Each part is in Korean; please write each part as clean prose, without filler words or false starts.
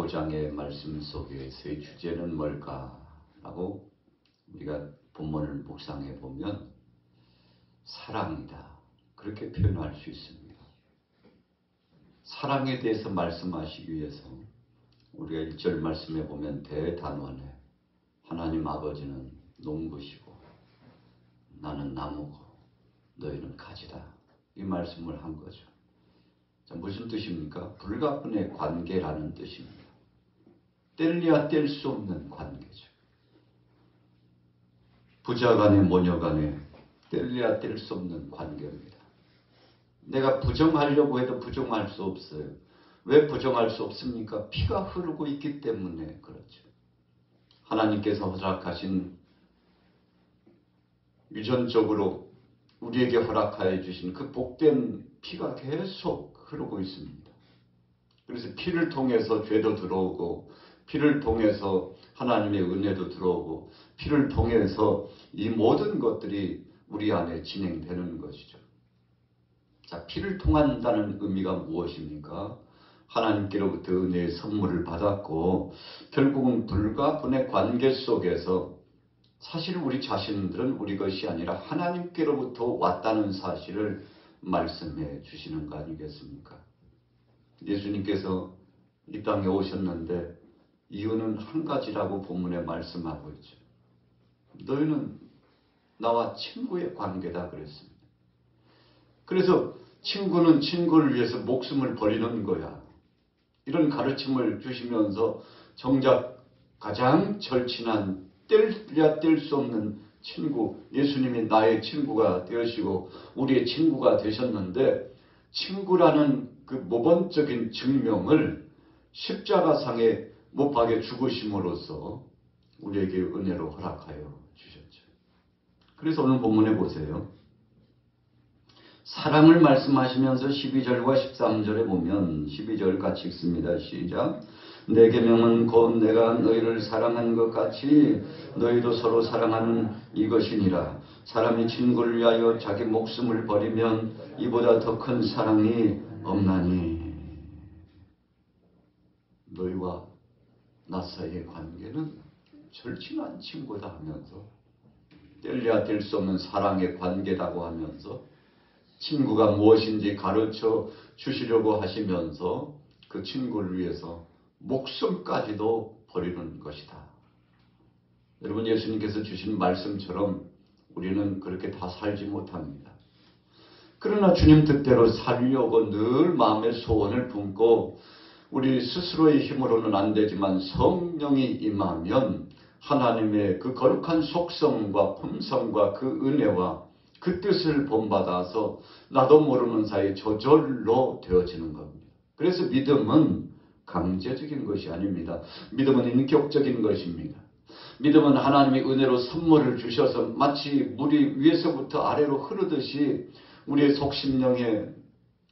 15장의 말씀 속에서의 주제는 뭘까라고 우리가 본문을 묵상해 보면 사랑이다, 그렇게 표현할 수 있습니다. 사랑에 대해서 말씀하시기 위해서 우리가 1절 말씀해 보면 대단원에 하나님 아버지는 농부시고 나는 나무고 너희는 가지다, 이 말씀을 한 거죠. 자, 무슨 뜻입니까? 불가분의 관계라는 뜻입니다. 뗄래야 뗄 수 없는 관계죠. 부자 간에 모녀 간에 뗄래야 뗄 수 없는 관계입니다. 내가 부정하려고 해도 부정할 수 없어요. 왜 부정할 수 없습니까? 피가 흐르고 있기 때문에 그렇죠. 하나님께서 허락하신, 유전적으로 우리에게 허락하여 주신 그 복된 피가 계속 흐르고 있습니다. 그래서 피를 통해서 죄도 들어오고, 피를 통해서 하나님의 은혜도 들어오고, 피를 통해서 이 모든 것들이 우리 안에 진행되는 것이죠. 자, 피를 통한다는 의미가 무엇입니까? 하나님께로부터 은혜의 선물을 받았고, 결국은 불가분의 관계 속에서 사실 우리 자신들은 우리 것이 아니라 하나님께로부터 왔다는 사실을 말씀해 주시는 거 아니겠습니까? 예수님께서 이 땅에 오셨는데 이유는 한 가지라고 본문에 말씀하고 있죠. 너희는 나와 친구의 관계다 그랬습니다. 그래서 친구는 친구를 위해서 목숨을 버리는 거야, 이런 가르침을 주시면서 정작 가장 절친한, 뗄래야 뗄 수 없는 친구, 예수님이 나의 친구가 되시고 우리의 친구가 되셨는데, 친구라는 그 모범적인 증명을 십자가상에 못 박혀 죽으심으로써 우리에게 은혜로 허락하여 주셨죠. 그래서 오늘 본문에 보세요. 사랑을 말씀하시면서 12절과 13절에 보면, 12절 같이 읽습니다. 시작. 내 계명은 곧 내가 너희를 사랑한 것 같이 너희도 서로 사랑하는 이것이니라. 사람이 친구를 위하여 자기 목숨을 버리면 이보다 더 큰 사랑이 없나니. 너희와 나 사이의 관계는 절친한 친구다 하면서, 뗄래야 뗄 수 없는 사랑의 관계라고 하면서 친구가 무엇인지 가르쳐 주시려고 하시면서 그 친구를 위해서 목숨까지도 버리는 것이다. 여러분, 예수님께서 주신 말씀처럼 우리는 그렇게 다 살지 못합니다. 그러나 주님 뜻대로 살려고 늘 마음의 소원을 품고, 우리 스스로의 힘으로는 안 되지만 성령이 임하면 하나님의 그 거룩한 속성과 품성과 그 은혜와 그 뜻을 본받아서 나도 모르는 사이에 저절로 되어지는 겁니다. 그래서 믿음은 강제적인 것이 아닙니다. 믿음은 인격적인 것입니다. 믿음은 하나님의 은혜로 선물을 주셔서 마치 물이 위에서부터 아래로 흐르듯이 우리의 속심령의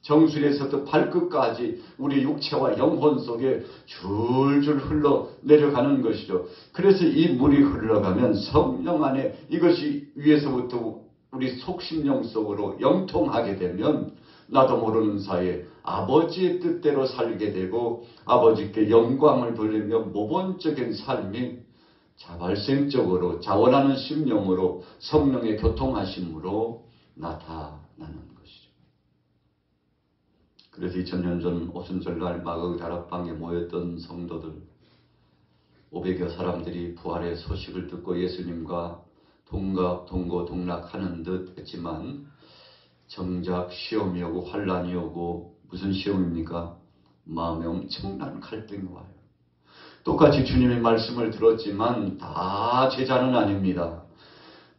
정수리에서부터 발끝까지 우리 육체와 영혼 속에 줄줄 흘러 내려가는 것이죠. 그래서 이 물이 흘러가면 성령 안에 이것이 위에서부터 우리 속심령 속으로 영통하게 되면 나도 모르는 사이에 아버지의 뜻대로 살게 되고 아버지께 영광을 돌리며 모범적인 삶이 자발생적으로 자원하는 심령으로 성령의 교통하심으로 나타나는 것이죠. 그래서 2000년 전 오순절날 마곡 다락방에 모였던 성도들 500여 사람들이 부활의 소식을 듣고 예수님과 동고동락하는 듯 했지만 정작 시험이 오고 환란이 오고, 무슨 시험입니까? 마음에 엄청난 갈등이 와요. 똑같이 주님의 말씀을 들었지만 다 제자는 아닙니다.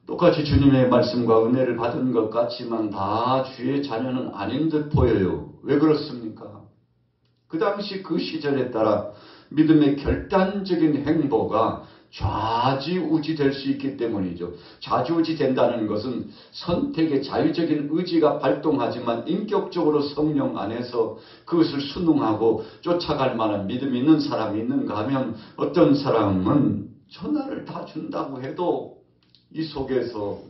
똑같이 주님의 말씀과 은혜를 받은 것 같지만 다 주의 자녀는 아닌 듯 보여요. 왜 그렇습니까? 그 당시 그 시절에 따라 믿음의 결단적인 행보가 좌지우지 될 수 있기 때문이죠. 좌지우지 된다는 것은 선택의 자유적인 의지가 발동하지만 인격적으로 성령 안에서 그것을 순응하고 쫓아갈 만한 믿음이 있는 사람이 있는가 하면, 어떤 사람은 전화를 다 준다고 해도 이 속에서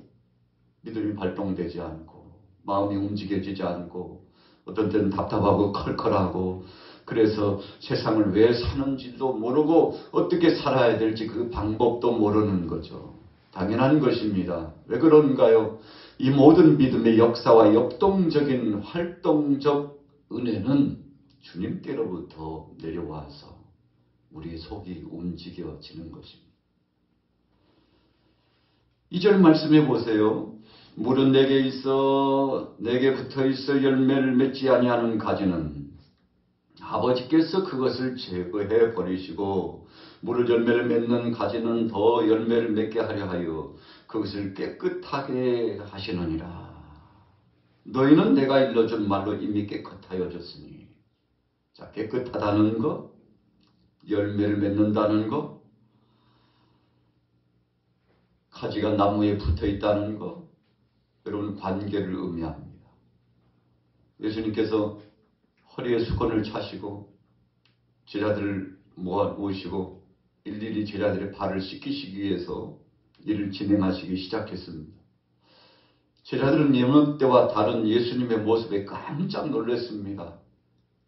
믿음이 발동되지 않고 마음이 움직여지지 않고, 어떤 때는 답답하고 컬컬하고 그래서 세상을 왜 사는지도 모르고 어떻게 살아야 될지 그 방법도 모르는 거죠. 당연한 것입니다. 왜 그런가요? 이 모든 믿음의 역사와 역동적인 활동적 은혜는 주님께로부터 내려와서 우리의 속이 움직여지는 것입니다. 2절 말씀해 보세요. 물은 내게 붙어 있어 열매를 맺지 아니하는 가지는 아버지께서 그것을 제거해 버리시고 물을 열매를 맺는 가지는 더 열매를 맺게 하려 하여 그것을 깨끗하게 하시느니라. 너희는 내가 일러준 말로 이미 깨끗하여졌으니. 자, 깨끗하다는 것, 열매를 맺는다는 것, 가지가 나무에 붙어 있다는 것, 여러분 관계를 의미합니다. 예수님께서 허리에 수건을 차시고 제자들을 모시고 일일이 제자들의 발을 씻기시기 위해서 일을 진행하시기 시작했습니다. 제자들은 여느 때와 다른 예수님의 모습에 깜짝 놀랐습니다.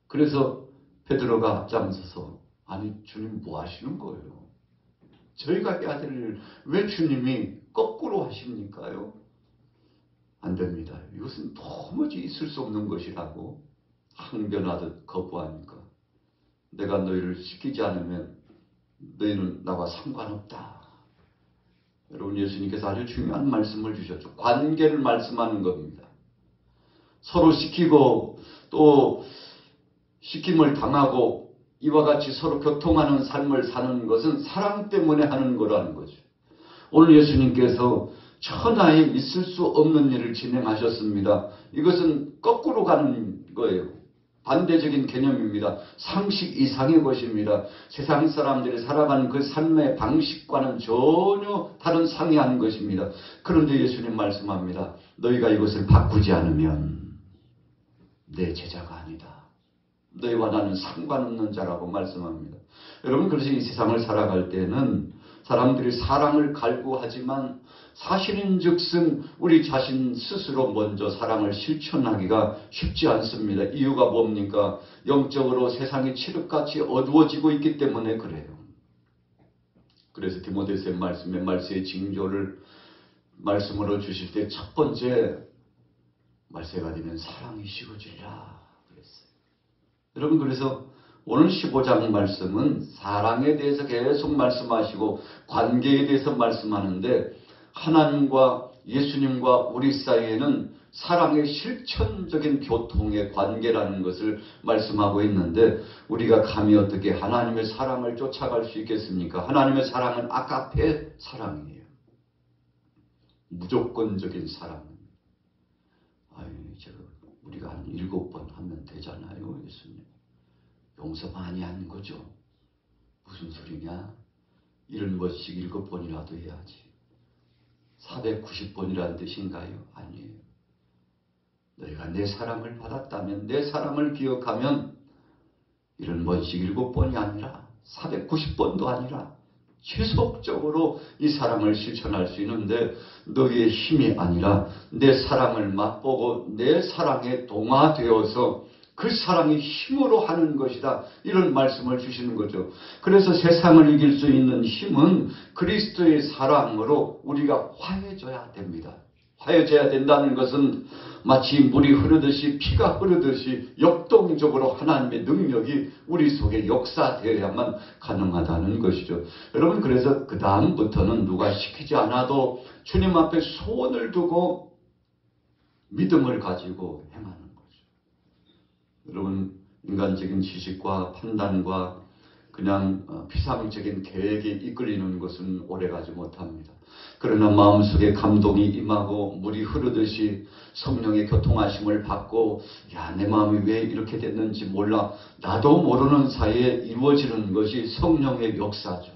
그래서 베드로가 앞장서서 아니 주님 뭐 하시는 거예요? 저희가 해야 될 일을 왜 주님이 거꾸로 하십니까요? 안 됩니다. 이것은 도무지 있을 수 없는 것이라고 항변하듯 거부하니까 내가 너희를 시키지 않으면 너희는 나와 상관없다. 여러분 예수님께서 아주 중요한 말씀을 주셨죠. 관계를 말씀하는 겁니다. 서로 시키고 또 시킴을 당하고 이와 같이 서로 교통하는 삶을 사는 것은 사랑 때문에 하는 거라는 거죠. 오늘 예수님께서 천하에 있을 수 없는 일을 진행하셨습니다. 이것은 거꾸로 가는 거예요. 반대적인 개념입니다. 상식 이상의 것입니다. 세상 사람들이 살아가는 그 삶의 방식과는 전혀 다른 상이한 것입니다. 그런데 예수님 말씀합니다. 너희가 이것을 바꾸지 않으면 내 제자가 아니다. 너희와 나는 상관없는 자라고 말씀합니다. 여러분 그래서 이 세상을 살아갈 때는 사람들이 사랑을 갈구하지만 사실인즉슨 우리 자신 스스로 먼저 사랑을 실천하기가 쉽지 않습니다. 이유가 뭡니까? 영적으로 세상이 칠흑같이 어두워지고 있기 때문에 그래요. 그래서 디모데서의 말씀에 말세의 징조를 말씀으로 주실 때 첫 번째 말세가 되면 사랑이 식어지리라 그랬어요. 여러분 그래서 오늘 15장 말씀은 사랑에 대해서 계속 말씀하시고 관계에 대해서 말씀하는데 하나님과 예수님과 우리 사이에는 사랑의 실천적인 교통의 관계라는 것을 말씀하고 있는데 우리가 감히 어떻게 하나님의 사랑을 쫓아갈 수 있겠습니까? 하나님의 사랑은 아가페 사랑이에요. 무조건적인 사랑. 우리가 한 7번 하면 되잖아요. 예수님. 용서 많이 하는 거죠. 무슨 소리냐? 70번씩 7번이라도 해야지. 490번이라는 뜻인가요? 아니에요. 너희가 내 사랑을 받았다면 내 사랑을 기억하면 70번씩 7번이 아니라 490번도 아니라 지속적으로 이 사랑을 실천할 수 있는데 너희의 힘이 아니라 내 사랑을 맛보고 내 사랑에 동화되어서 그 사랑이 힘으로 하는 것이다. 이런 말씀을 주시는 거죠. 그래서 세상을 이길 수 있는 힘은 그리스도의 사랑으로 우리가 화해져야 됩니다. 화해져야 된다는 것은 마치 물이 흐르듯이 피가 흐르듯이 역동적으로 하나님의 능력이 우리 속에 역사되어야만 가능하다는 것이죠. 여러분 그래서 그 다음부터는 누가 시키지 않아도 주님 앞에 소원을 두고 믿음을 가지고 행하는 거죠. 여러분 인간적인 지식과 판단과 그냥 피상적인 계획에 이끌리는 것은 오래가지 못합니다. 그러나 마음속에 감동이 임하고 물이 흐르듯이 성령의 교통하심을 받고 내 마음이 왜 이렇게 됐는지 몰라 나도 모르는 사이에 이루어지는 것이 성령의 역사죠.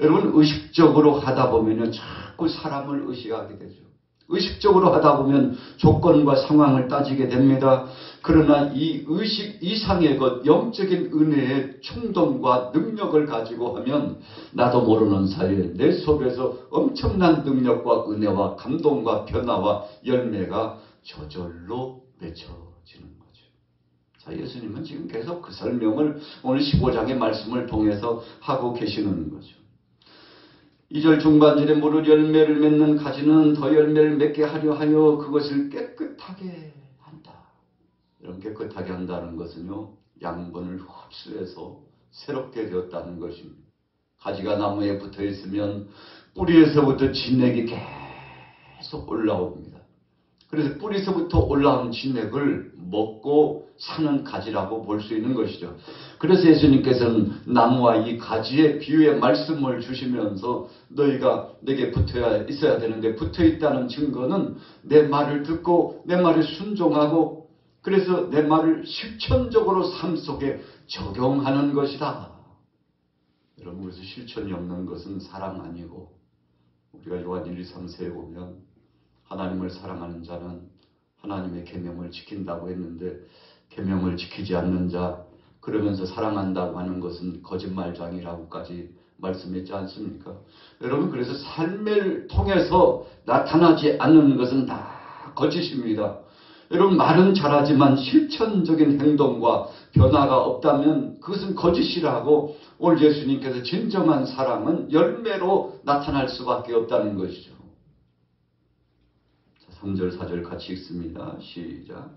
여러분 의식적으로 하다 보면 자꾸 사람을 의식하게 되죠. 의식적으로 하다 보면 조건과 상황을 따지게 됩니다. 그러나 이 의식 이상의 것, 영적인 은혜의 충동과 능력을 가지고 하면 나도 모르는 사이에 내 속에서 엄청난 능력과 은혜와 감동과 변화와 열매가 저절로 맺혀지는 거죠. 자, 예수님은 지금 계속 그 설명을 오늘 15장의 말씀을 통해서 하고 계시는 거죠. 2절 중반절에 무릇 열매를 맺는 가지는 더 열매를 맺게 하려 하여 그것을 깨끗하게 한다. 이런 깨끗하게 한다는 것은요, 양분을 흡수해서 새롭게 되었다는 것입니다. 가지가 나무에 붙어 있으면 뿌리에서부터 진액이 계속 올라옵니다. 그래서 뿌리에서부터 올라온 진액을 먹고 사는 가지라고 볼 수 있는 것이죠. 그래서 예수님께서는 나무와 이 가지의 비유의 말씀을 주시면서 너희가 내게 있어야 되는데 붙어 있다는 증거는 내 말을 듣고 내 말을 순종하고 그래서 내 말을 실천적으로 삶 속에 적용하는 것이다. 여러분, 그래서 실천이 없는 것은 사랑 아니고 우리가 요한 1, 2, 3세에 보면 하나님을 사랑하는 자는 하나님의 계명을 지킨다고 했는데 계명을 지키지 않는 자 그러면서 사랑한다고 하는 것은 거짓말장이라고까지 말씀했지 않습니까? 여러분, 그래서 삶을 통해서 나타나지 않는 것은 다 거짓입니다. 여러분, 말은 잘하지만 실천적인 행동과 변화가 없다면 그것은 거짓이라고 오늘 예수님께서 진정한 사랑은 열매로 나타날 수밖에 없다는 것이죠. 3절 4절 같이 읽습니다. 시작.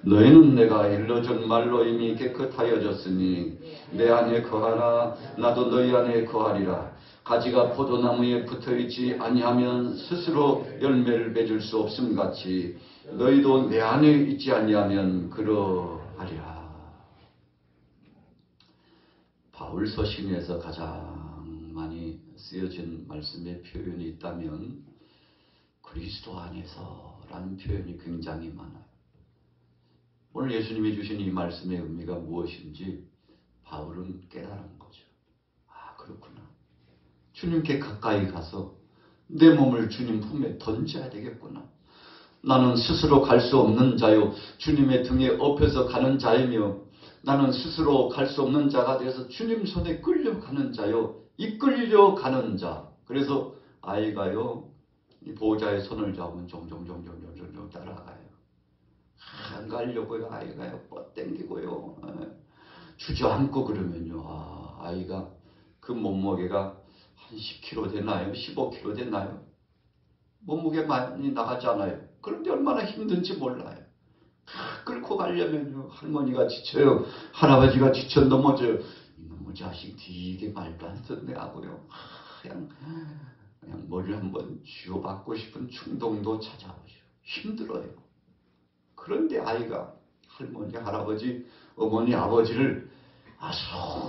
너희는 내가 일러준 말로 이미 깨끗하여졌으니 내 안에 거하라. 나도 너희 안에 거하리라. 가지가 포도나무에 붙어있지 아니하면 스스로 열매를 맺을 수 없음같이 너희도 내 안에 있지 아니하면 그러하리라. 바울 서신에서 가장 많이 쓰여진 말씀의 표현이 있다면 그리스도 안에서라는 표현이 굉장히 많아요. 오늘 예수님이 주신 이 말씀의 의미가 무엇인지 바울은 깨달은 거죠. 아, 그렇구나. 주님께 가까이 가서 내 몸을 주님 품에 던져야 되겠구나. 나는 스스로 갈 수 없는 자요. 주님의 등에 업혀서 가는 자이며 나는 스스로 갈 수 없는 자가 되어서 주님 손에 끌려가는 자요. 이끌려가는 자. 그래서 아이가요. 이 보호자의 손을 잡으면 종종 따라가요. 안 가려고요. 아이가요. 뻗땡기고요. 주저앉고 그러면요. 아이가 그 몸무게가 한 10kg 되나요? 15kg 되나요? 몸무게 많이 나가잖아요. 그런데 얼마나 힘든지 몰라요. 끌고 가려면요. 할머니가 지쳐요. 할아버지가 지쳐 넘어져요. 이놈의 자식 되게 말도 안 듣네 하고요. 그냥 머리를 한번 쥐어받고 싶은 충동도 찾아오죠. 힘들어요. 그런데 아이가 할머니, 할아버지, 어머니, 아버지를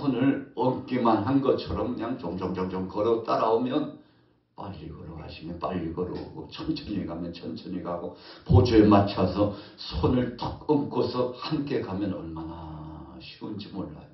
손을 얹기만 한 것처럼 그냥 종종종종 걸어 따라오면 빨리 걸어가시면 빨리 걸어오고 천천히 가면 천천히 가고 보조에 맞춰서 손을 턱 얹고서 함께 가면 얼마나 쉬운지 몰라요.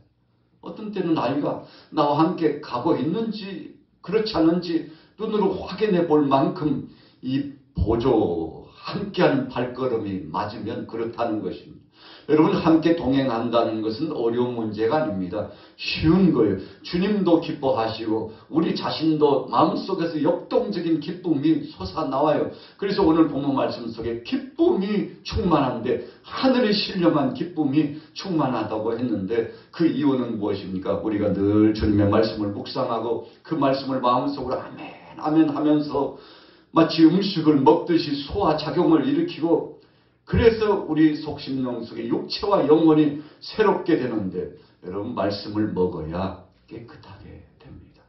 어떤 때는 아이가 나와 함께 가고 있는지 그렇지 않은지 눈으로 확인해 볼 만큼 이 보조 함께하는 발걸음이 맞으면 그렇다는 것입니다. 여러분, 함께 동행한다는 것은 어려운 문제가 아닙니다. 쉬운 거예요. 주님도 기뻐하시고 우리 자신도 마음속에서 역동적인 기쁨이 솟아나와요. 그래서 오늘 본문 말씀 속에 기쁨이 충만한데 하늘의 신령한 기쁨이 충만하다고 했는데 그 이유는 무엇입니까? 우리가 늘 주님의 말씀을 묵상하고 그 말씀을 마음속으로 아멘 아멘 하면서 마치 음식을 먹듯이 소화작용을 일으키고 그래서 우리 속심령 속에 육체와 영혼이 새롭게 되는데 여러분, 말씀을 먹어야 깨끗하게 됩니다.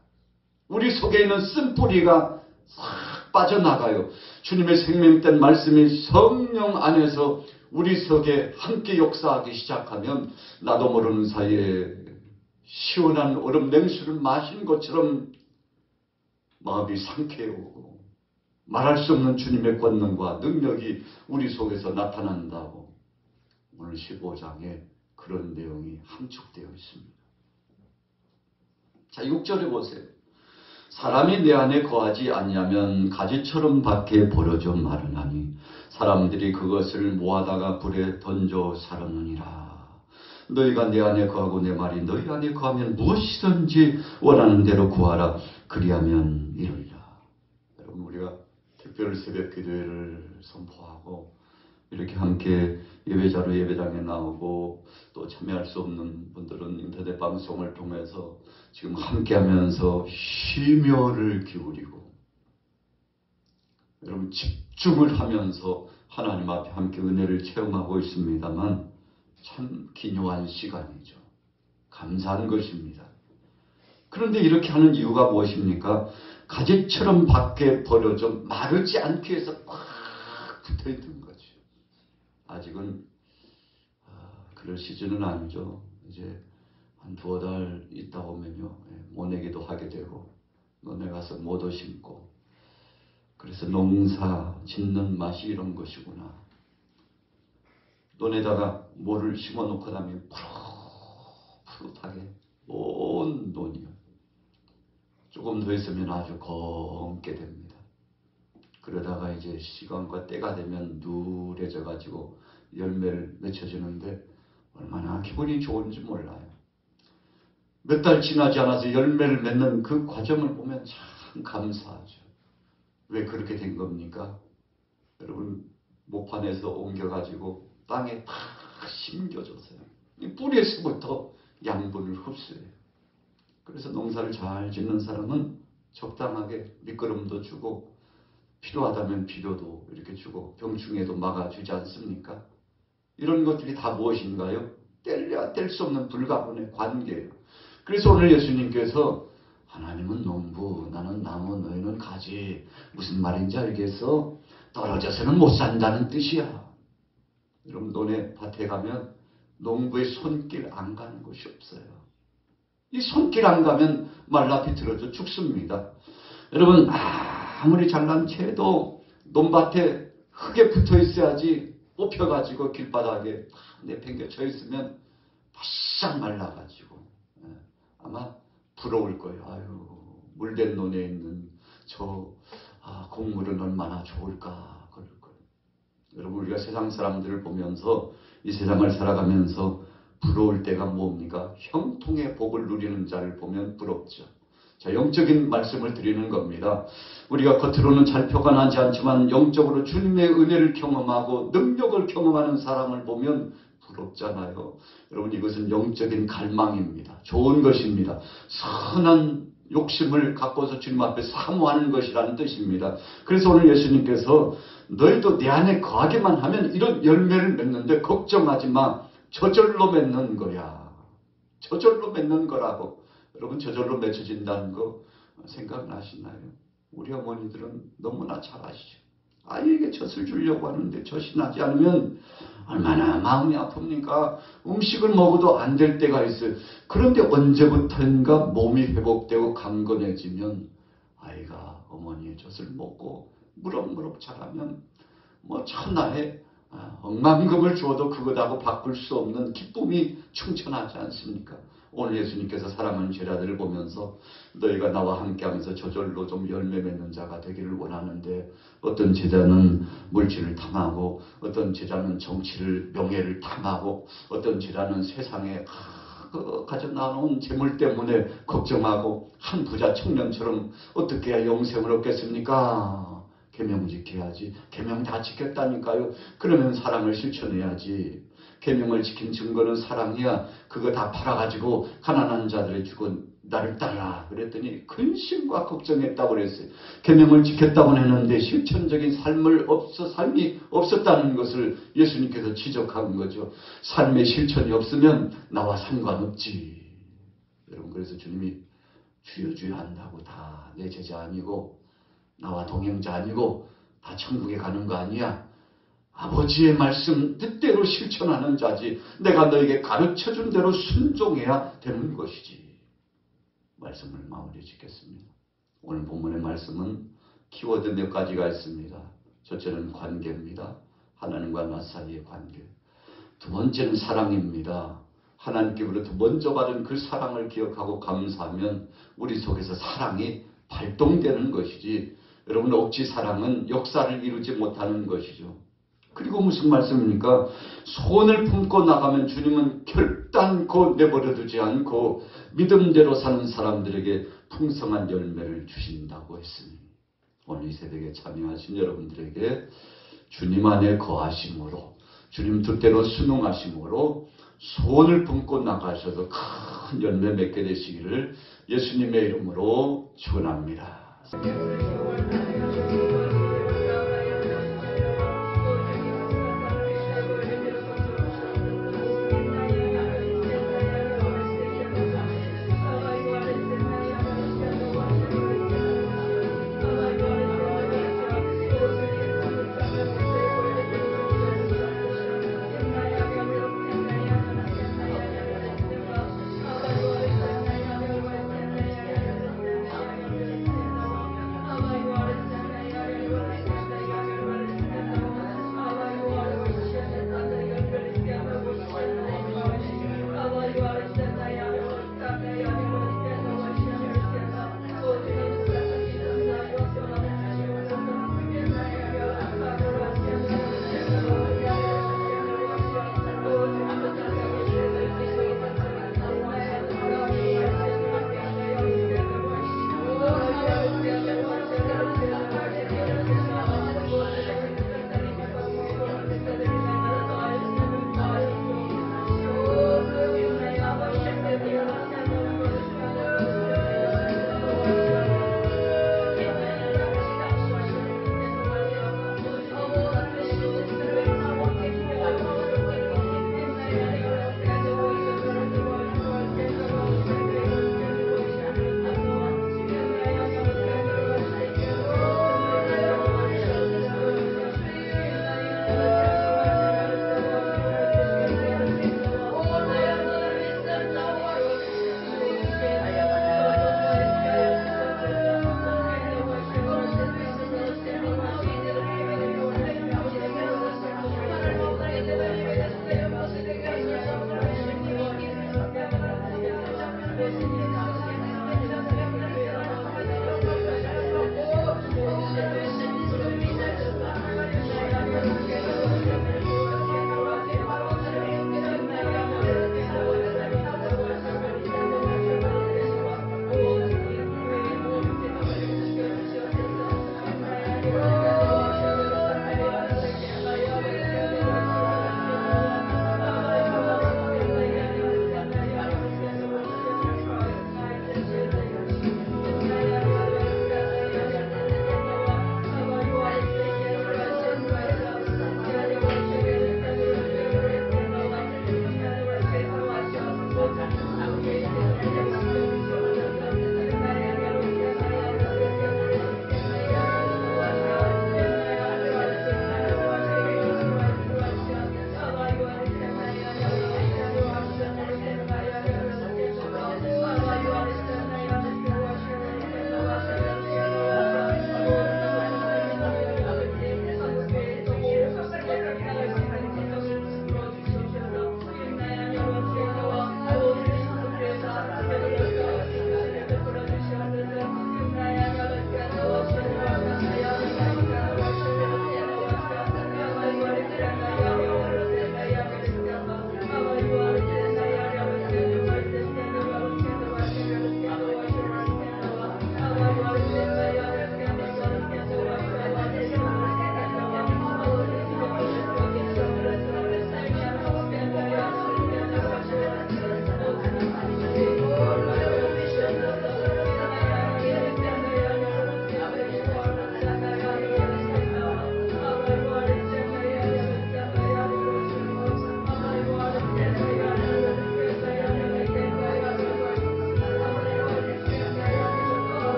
우리 속에 있는 쓴뿌리가 싹 빠져나가요. 주님의 생명된 말씀이 성령 안에서 우리 속에 함께 역사하기 시작하면 나도 모르는 사이에 시원한 얼음 냉수를 마신 것처럼 마음이 상쾌해오고 말할 수 없는 주님의 권능과 능력이 우리 속에서 나타난다고 오늘 15장에 그런 내용이 함축되어 있습니다. 자, 6절에 보세요. 사람이 내 안에 거하지 아니하면 가지처럼 밖에 버려져 마르나니 사람들이 그것을 모아다가 불에 던져 사르느니라. 너희가 내 안에 거하고 내 말이 너희 안에 거하면 무엇이든지 원하는 대로 구하라. 그리하면 이루리라. 여러분, 우리가 특별 새벽 기도회를 선포하고 이렇게 함께 예배자로 예배당에 나오고 또 참여할 수 없는 분들은 인터넷 방송을 통해서 지금 함께 하면서 심혈을 기울이고 여러분 집중을 하면서 하나님 앞에 함께 은혜를 체험하고 있습니다만 참 기묘한 시간이죠. 감사한 것입니다. 그런데 이렇게 하는 이유가 무엇입니까? 가지처럼 밖에 버려져 마르지 않기 위해서 꽉 붙어있는 거죠. 아직은 그럴 시즌은 아니죠. 이제 한 두어 달 있다 보면요, 모내기도 하게 되고 논에 가서 모도 심고, 그래서 농사 짓는 맛이 이런 것이구나. 논에다가 모를 심어놓고 나면 푸릇푸릇하게 온 논이요. 조금 더 있으면 아주 검게 됩니다. 그러다가 이제 시간과 때가 되면 누래져 가지고 열매를 맺혀지는데 얼마나 기분이 좋은지 몰라요. 몇 달 지나지 않아서 열매를 맺는 그 과정을 보면 참 감사하죠. 왜 그렇게 된 겁니까? 여러분, 모판에서 옮겨가지고 땅에 다 심겨줘서요. 이 뿌리에서부터 양분을 흡수해요. 그래서 농사를 잘 짓는 사람은 적당하게 미끄럼도 주고 필요하다면 비료도 이렇게 주고 병충해도 막아주지 않습니까? 이런 것들이 다 무엇인가요? 뗄래야 뗄 수 없는 불가분의 관계예요. 그래서 오늘 예수님께서 하나님은 농부, 나는 나무, 너희는 가지. 무슨 말인지 알겠어? 떨어져서는 못 산다는 뜻이야. 여러분, 논에 밭에 가면 농부의 손길 안 가는 곳이 없어요. 이 손길 안 가면 말라 비틀어져 죽습니다. 여러분, 아무리 잘난 채도 논밭에 흙에 붙어 있어야지 뽑혀가지고 길바닥에 내팽겨쳐 있으면 바싹 말라가지고 아마 부러울 거예요. 아유, 물된 논에 있는 저 곡물은 얼마나 좋을까 그럴 거예요. 여러분, 우리가 세상 사람들을 보면서 이 세상을 살아가면서 부러울 때가 뭡니까? 형통의 복을 누리는 자를 보면 부럽죠. 자, 영적인 말씀을 드리는 겁니다. 우리가 겉으로는 잘 표현하지 않지만 영적으로 주님의 은혜를 경험하고 능력을 경험하는 사람을 보면 부럽잖아요. 여러분, 이것은 영적인 갈망입니다. 좋은 것입니다. 선한 욕심을 갖고서 주님 앞에 사모하는 것이라는 뜻입니다. 그래서 오늘 예수님께서 너희도 내 안에 거하기만 하면 이런 열매를 맺는데 걱정하지 마. 저절로 맺는 거야. 저절로 맺는 거라고. 여러분, 저절로 맺혀진다는 거 생각나시나요? 우리 어머니들은 너무나 잘 아시죠. 아이에게 젖을 주려고 하는데 젖이 나지 않으면 얼마나 마음이 아픕니까? 음식을 먹어도 안 될 때가 있어요. 그런데 언제부터인가 몸이 회복되고 강건해지면 아이가 어머니의 젖을 먹고 무럭무럭 자라면 뭐 천하에 억만금을 주어도 그것하고 바꿀 수 없는 기쁨이 충천하지 않습니까? 오늘 예수님께서 사랑하는 제자들을 보면서 너희가 나와 함께하면서 저절로 좀 열매 맺는 자가 되기를 원하는데 어떤 제자는 물질을 탐하고 어떤 제자는 정치를 명예를 탐하고 어떤 제자는 세상에 가져 나온 재물 때문에 걱정하고 한 부자 청년처럼 어떻게 해야 영생을 얻겠습니까? 계명 지켜야지. 계명 다 지켰다니까요. 그러면 사랑을 실천해야지. 계명을 지킨 증거는 사랑이야. 그거 다 팔아가지고 가난한 자들에 주고 나를 따라 그랬더니 근심과 걱정했다고 그랬어요. 계명을 지켰다고 했는데 실천적인 삶이 없었다는 것을 예수님께서 지적한 거죠. 삶의 실천이 없으면 나와 상관없지. 여러분, 그래서 주님이 주여 한다고 다 내 제자 아니고 나와 동행자 아니고 다 천국에 가는 거 아니야. 아버지의 말씀 뜻대로 실천하는 자지. 내가 너에게 가르쳐준 대로 순종해야 되는 것이지. 말씀을 마무리 짓겠습니다. 오늘 본문의 말씀은 키워드 몇 가지가 있습니다. 첫째는 관계입니다. 하나님과 나 사이의 관계. 두 번째는 사랑입니다. 하나님께로부터 먼저 받은 그 사랑을 기억하고 감사하면 우리 속에서 사랑이 발동되는 것이지, 여러분, 억지 사랑은 역사를 이루지 못하는 것이죠. 그리고 무슨 말씀입니까? 소원을 품고 나가면 주님은 결단코 내버려 두지 않고 믿음대로 사는 사람들에게 풍성한 열매를 주신다고 했으니 오늘 이 새벽에 참여하신 여러분들에게 주님 안에 거하심으로 주님 뜻대로 순응하심으로 소원을 품고 나가셔서 큰 열매 맺게 되시기를 예수님의 이름으로 축원합니다.